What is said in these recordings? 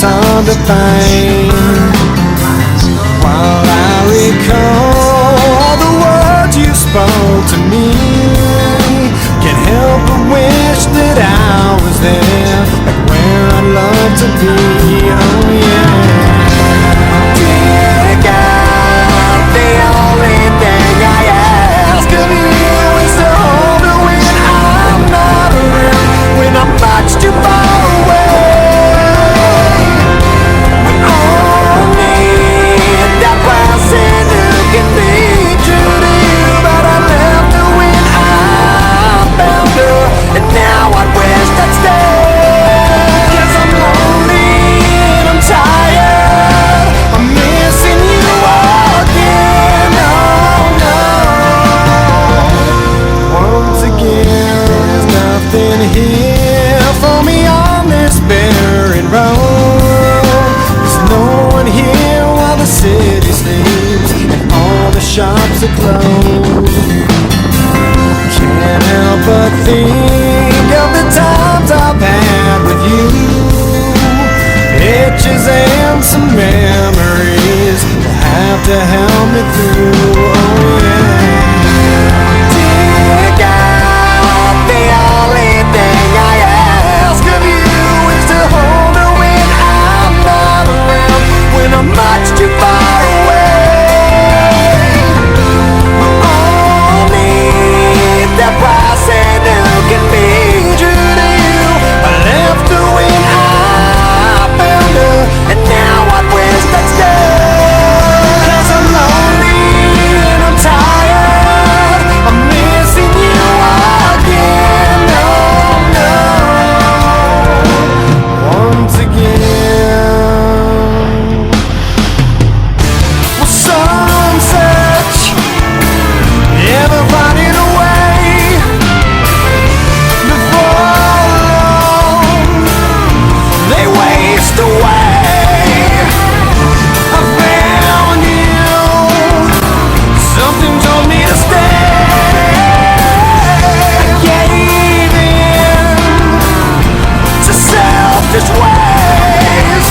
is hard to find. While I recall the words you spoke to me, can't help but wish that I was there, like where I'd love to be. Oh yeah. Dear God, the only thing I ask of you is to hold me when I'm not around, when I'm much too far away. Here for me on this barren road. There's no one here while the city sleeps and all the shops are closed. Can't help but think of the times I've had with you, pictures and some memories will have to help me through. Oh yeah. Dear God, the only thing I ask of you is to hold me when I'm not around, when I'm much too far away. Only that person who can be true to you. I left her when I found her, and now I wish I'd stay. 'Cause I'm lonely and I'm tired, I'm missing you again. Oh no, once again. Well, some search, never finding a way. Before long, they waste away. I found you, something told me to stay. I gave in to selfish ways,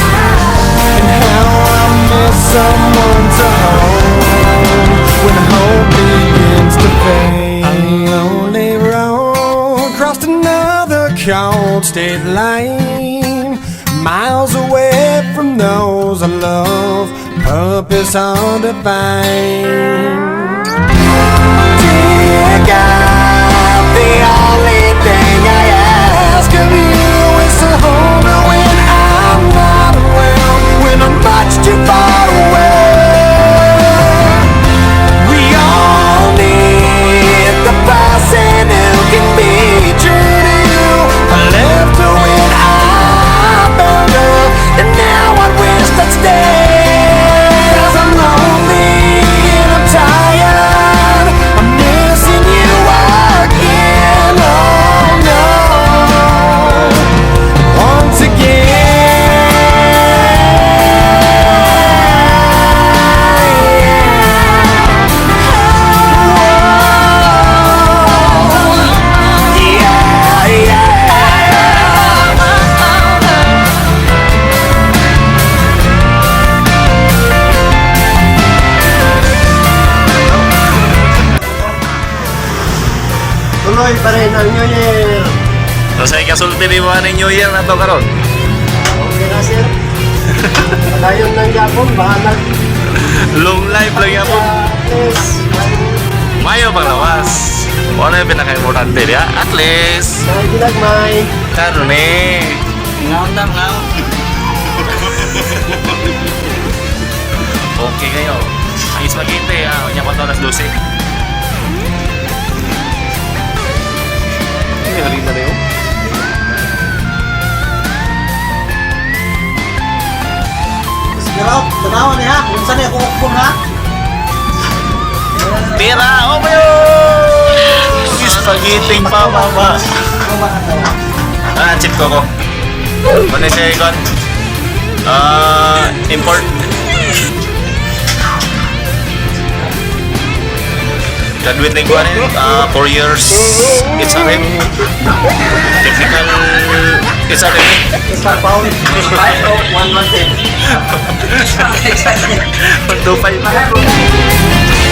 and how I miss someone to hold when hope begins to fade. A lonely road crossed another cold state line, miles away from those I love, purpose hard to find. Dear God, the only thing I ask of you is to hold me when I'm not around, when I'm much too far away. We all need the person who can be true to you. I left her when I found her, and now I wish I'd stay. 'Cause I'm lonely and I'm tired, I'm missing you again. Oh no, once again. Tuloy pa rin ang New Year. So sa ikasulti ni mo ni New Year na to karon. Okay na sir. Padayon ng Japon, bahanag. Long life lang yan po. Yes. Mayo pang lawas. Ano yung pinaka-importante niya? At least. May ginagmay. Karne. Ngaon lang, ngaon. Okay kayo. Ang spaghetti ha. Kanya ko ito alas 12. Ay, halina na yun. Pero, tanawan niya ha. Kung saan niya kukupong ha. Tira! Oh my spaghetti pa baba. Chip ko ko. Ano siya ikon? Import. Graduate na yung 4 years HRM. Technical HRM. Isa pound. 5 o 1 month. 125.